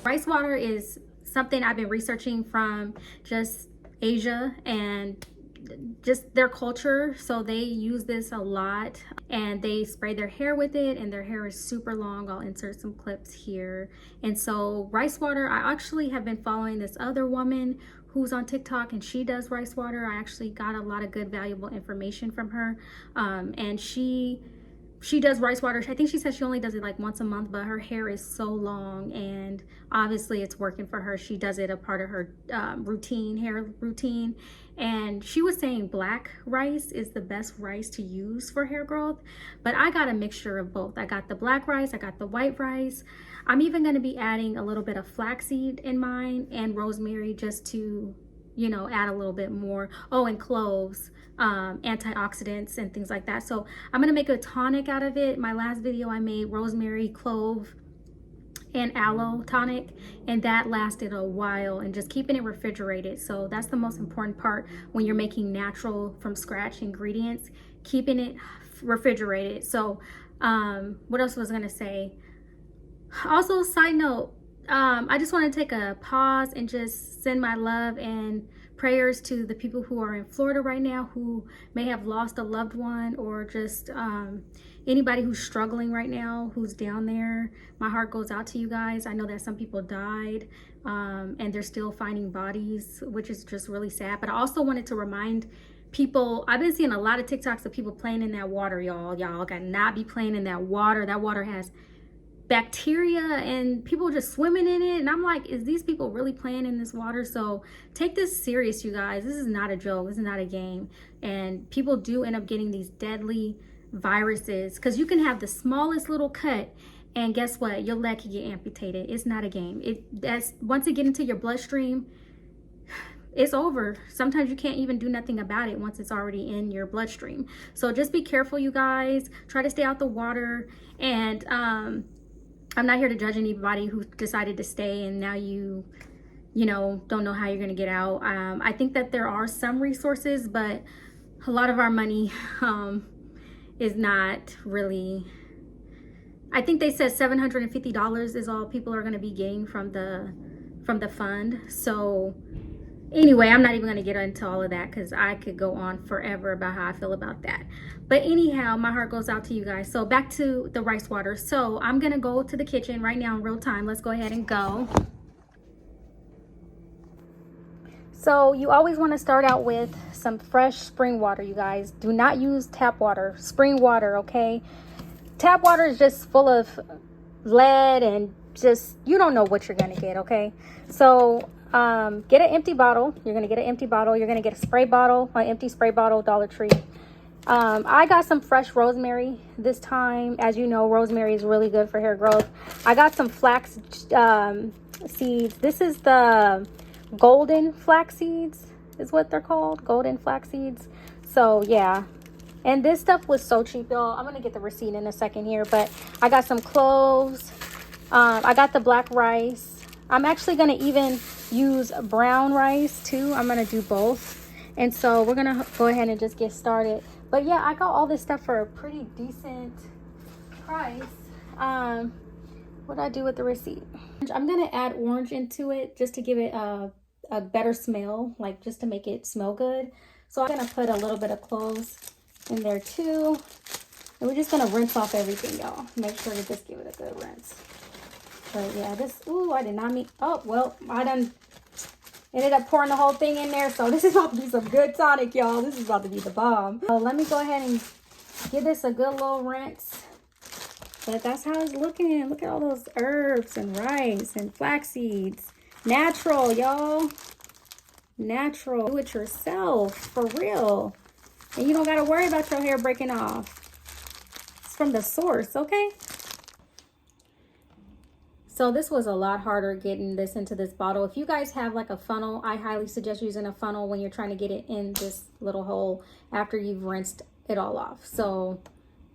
Rice water is something I've been researching from just Asia and just their culture. So they use this a lot and they spray their hair with it, and their hair is super long. I'll insert some clips here. And so rice water, I actually have been following this other woman who's on TikTok, and she does rice water. I actually got a lot of good valuable information from her, and she does rice water. I think she said she only does it like once a month, but her hair is so long and obviously it's working for her. She does it a part of her hair routine. And she was saying black rice is the best rice to use for hair growth, but I got a mixture of both. I got the black rice, I got the white rice. I'm even going to be adding a little bit of flaxseed in mine and rosemary just to, you know, add a little bit more. Oh, and cloves, antioxidants and things like that. So I'm gonna make a tonic out of it. My last video I made rosemary, clove, and aloe tonic, and that lasted a while, and just keeping it refrigerated. So that's the most important part when you're making natural from scratch ingredients, keeping it refrigerated. So what else was I gonna say? Also, side note, I just want to take a pause and just send my love and prayers to the people who are in Florida right now who may have lost a loved one, or just anybody who's struggling right now, who's down there. My heart goes out to you guys. I know that some people died and they're still finding bodies, which is just really sad. But I also wanted to remind people, I've been seeing a lot of TikToks of people playing in that water, y'all. Y'all gotta not be playing in that water. That water has bacteria and people just swimming in it, and I'm like, is these people really playing in this water? So take this serious, you guys. This is not a joke. This is not a game. And people do end up getting these deadly viruses because you can have the smallest little cut, and guess what, your leg can get amputated. It's not a game. That's once it get into your bloodstream, it's over. Sometimes you can't even do nothing about it once it's already in your bloodstream. So just be careful, you guys. Try to stay out the water. And I'm not here to judge anybody who decided to stay and now you know, don't know how you're going to get out. I think that there are some resources, but a lot of our money is not really. I think they said $750 is all people are going to be getting from the fund. So anyway, I'm not even going to get into all of that because I could go on forever about how I feel about that. But anyhow, my heart goes out to you guys. So back to the rice water. So I'm going to go to the kitchen right now in real time. Let's go ahead and go. So you always want to start out with some fresh spring water, you guys. Do not use tap water, spring water, okay? Tap water is just full of lead and just, you don't know what you're going to get, okay? So get an empty bottle. You're going to get an empty bottle. You're going to get a spray bottle, an empty spray bottle, Dollar Tree. I got some fresh rosemary this time. As you know, rosemary is really good for hair growth. I got some flax seeds. This is the golden flax seeds is what they're called. Golden flax seeds. So yeah. And this stuff was so cheap, y'all. I'm going to get the receipt in a second here. But I got some cloves. I got the black rice. I'm actually going to even use brown rice too. I'm going to do both. And so we're going to go ahead and just get started. But yeah, I got all this stuff for a pretty decent price. What did I do with the receipt? I'm going to add orange into it just to give it a better smell, like just to make it smell good. So I'm going to put a little bit of cloves in there too. And we're just going to rinse off everything, y'all. Make sure to just give it a good rinse. But yeah, this, ooh, I did not mean, oh, well, I done ended up pouring the whole thing in there. So this is about to be some good tonic, y'all. This is about to be the bomb. So let me go ahead and give this a good little rinse. But that's how it's looking. Look at all those herbs and rice and flax seeds. Natural, y'all. Natural. Do it yourself, for real. And you don't got to worry about your hair breaking off. It's from the source, okay? So this was a lot harder getting this into this bottle. If you guys have like a funnel, I highly suggest using a funnel when you're trying to get it in this little hole after you've rinsed it all off. So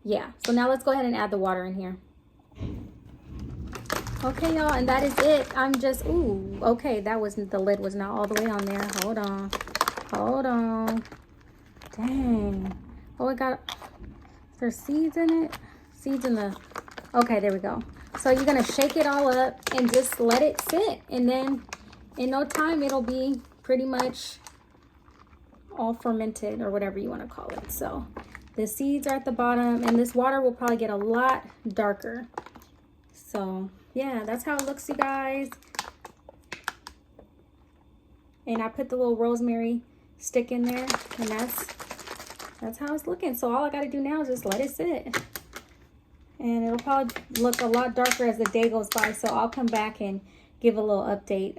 yeah, so now let's go ahead and add the water in here. Okay, y'all, and that is it. I'm just, ooh, okay, that was, the lid was not all the way on there. Hold on, hold on. Dang. Oh, it got, is there seeds in it? Seeds in the, Okay, there we go. So you're gonna shake it all up and just let it sit, and then in no time it'll be pretty much all fermented, or whatever you want to call it. So the seeds are at the bottom, and this water will probably get a lot darker. So yeah, that's how it looks, you guys. And I put the little rosemary stick in there, and that's how it's looking. So all I got to do now is just let it sit, and it'll probably look a lot darker as the day goes by. So I'll come back and give a little update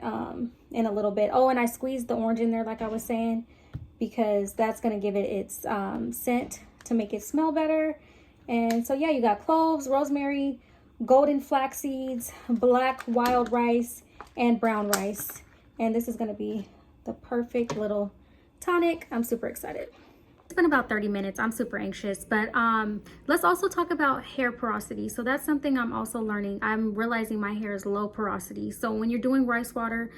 in a little bit. Oh, and I squeezed the orange in there like I was saying, because that's going to give it its scent to make it smell better. And so yeah, you got cloves, rosemary, golden flax seeds, black wild rice, and brown rice. And this is going to be the perfect little tonic. I'm super excited. It's been about 30 minutes. I'm super anxious, but let's also talk about hair porosity. So that's something I'm also learning. I'm realizing my hair is low porosity. So when you're doing rice water,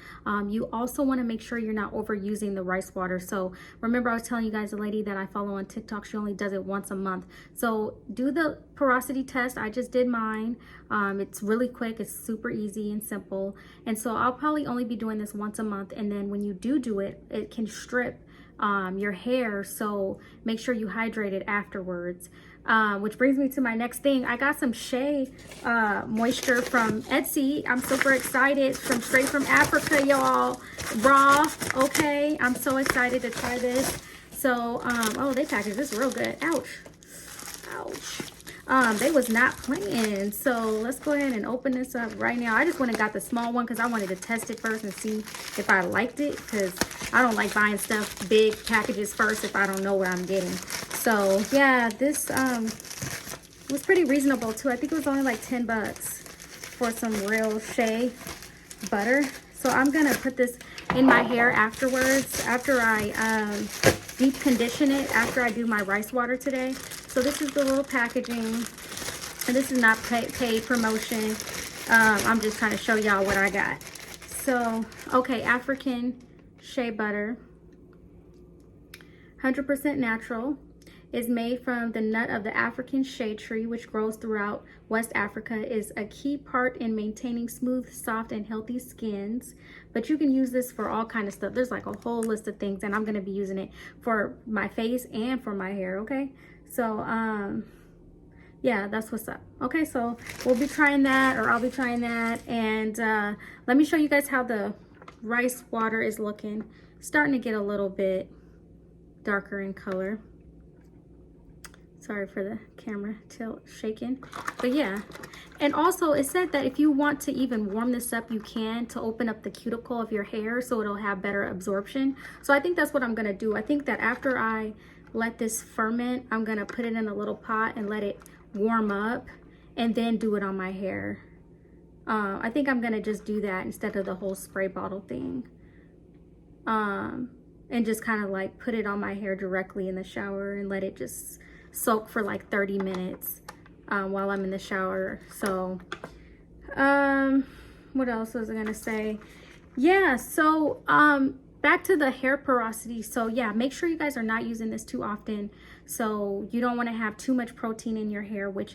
you also want to make sure you're not overusing the rice water. So remember, I was telling you guys, a lady that I follow on TikTok, she only does it once a month. So do the porosity test. I just did mine. It's really quick. It's super easy and simple. And so I'll probably only be doing this once a month. And then when you do it, it can strip your hair, so make sure you hydrate it afterwards. Which brings me to my next thing. I got some shea moisture from Etsy. I'm super excited. Straight from Africa, y'all. Raw. Okay, I'm so excited to try this. So oh, they packaged this real good. Ouch. They was not playing. So let's go ahead and open this up right now. I just went and got the small one because I wanted to test it first and see if I liked it, because I don't like buying stuff, big packages first, if I don't know what I'm getting. So yeah, this was pretty reasonable too. I think it was only like 10 bucks for some real shea butter. So I'm gonna put this in my hair afterwards, after I deep condition it, after I do my rice water today. So this is the little packaging, and this is not paid promotion. I'm just trying to show y'all what I got. So, okay, African shea butter, 100% natural, is made from the nut of the African shea tree, which grows throughout West Africa, is a key part in maintaining smooth, soft, and healthy skins. But you can use this for all kind of stuff. There's like a whole list of things, and I'm going to be using it for my face and for my hair, okay? So, yeah, that's what's up. Okay, so we'll be trying that, or I'll be trying that. And let me show you guys how the rice water is looking. Starting to get a little bit darker in color. Sorry for the camera tilt shaking, but yeah. And also it said that if you want to even warm this up, you can, to open up the cuticle of your hair so it'll have better absorption. So I think that's what I'm gonna do. I think that after I let this ferment, I'm gonna put it in a little pot and let it warm up, and then do it on my hair. I think I'm gonna just do that instead of the whole spray bottle thing. And just kind of like put it on my hair directly in the shower and let it just soak for like 30 minutes while I'm in the shower. So what else was I gonna say? Yeah, so back to the hair porosity. So yeah, make sure you guys are not using this too often. So you don't want to have too much protein in your hair, which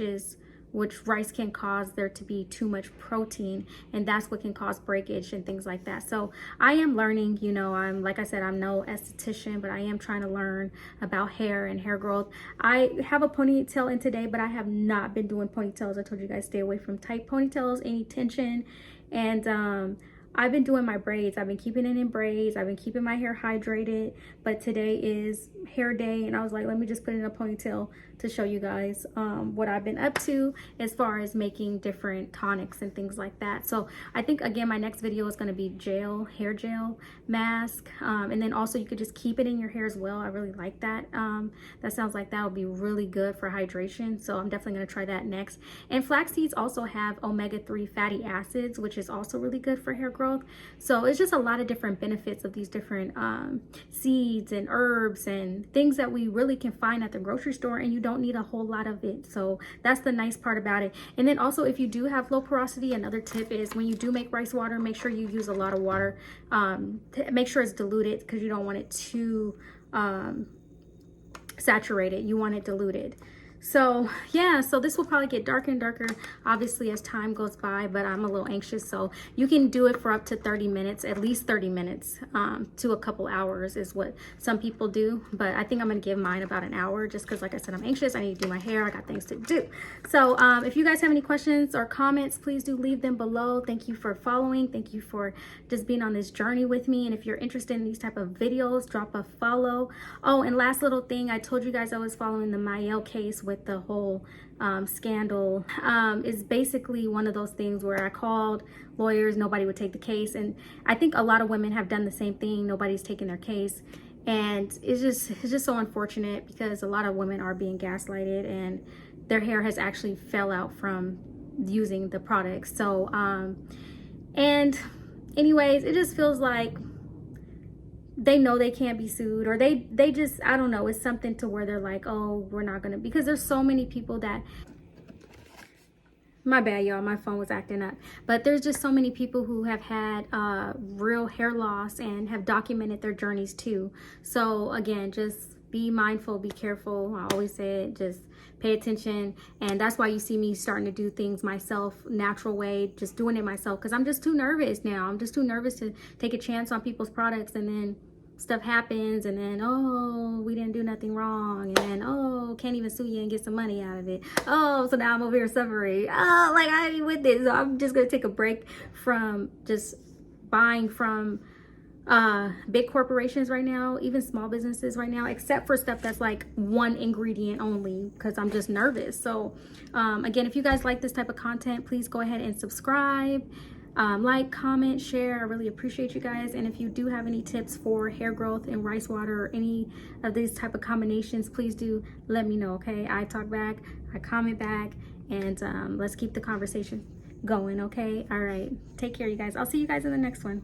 rice can cause there to be too much protein, and that's what can cause breakage and things like that. So I am learning, you know, like I said, I'm no esthetician, but I am trying to learn about hair and hair growth. I have a ponytail in today, but I have not been doing ponytails. I told you guys, stay away from tight ponytails, any tension. And I've been doing my braids. I've been keeping it in braids. I've been keeping my hair hydrated, but today is hair day, and I was like, let me just put it in a ponytail to show you guys what I've been up to as far as making different tonics and things like that. So I think, again, my next video is going to be hair gel mask, and then also you could just keep it in your hair as well. I really like that. That sounds like that would be really good for hydration, so I'm definitely going to try that next. And flax seeds also have omega-3 fatty acids, which is also really good for hair growth. So it's just a lot of different benefits of these different seeds and herbs and things that we really can find at the grocery store, and you don't need a whole lot of it. So that's the nice part about it. And then also, if you do have low porosity, another tip is when you do make rice water, make sure you use a lot of water. Make sure it's diluted, because you don't want it too saturated. You want it diluted. So yeah, so this will probably get darker and darker obviously as time goes by, but I'm a little anxious. So you can do it for up to 30 minutes, at least 30 minutes to a couple hours is what some people do. But I think I'm gonna give mine about an hour just because, like I said, I'm anxious. I need to do my hair. I got things to do. So if you guys have any questions or comments, please do leave them below. Thank you for following. Thank you for just being on this journey with me. And if you're interested in these type of videos, drop a follow. Oh, and last little thing, I told you guys I was following the Mael case with the whole scandal. Is basically one of those things where I called lawyers, nobody would take the case, and I think a lot of women have done the same thing. Nobody's taking their case, and it's just so unfortunate because a lot of women are being gaslighted and their hair has actually fell out from using the products. So and anyways, it just feels like they know they can't be sued, or they just, I don't know, it's something to where they're like, oh, we're not gonna, because there's so many people that, my bad y'all, my phone was acting up, but there's just so many people who have had real hair loss and have documented their journeys too. So again, just be mindful, be careful. I always say it, just pay attention. And that's why you see me starting to do things myself, natural way, just doing it myself, because I'm just too nervous now. I'm just too nervous to take a chance on people's products, and then stuff happens, and then, oh, we didn't do nothing wrong, and then, oh, can't even sue you and get some money out of it. Oh, so now I'm over here suffering. Oh, like, I ain't with this. So I'm just gonna take a break from just buying from big corporations right now, even small businesses right now, except for stuff that's like one ingredient only, because I'm just nervous. So again, if you guys like this type of content, please go ahead and subscribe, like, comment, share. I really appreciate you guys. And if you do have any tips for hair growth and rice water or any of these type of combinations, please do let me know. Okay, I talk back, I comment back, and let's keep the conversation going. Okay, all right, take care you guys. I'll see you guys in the next one.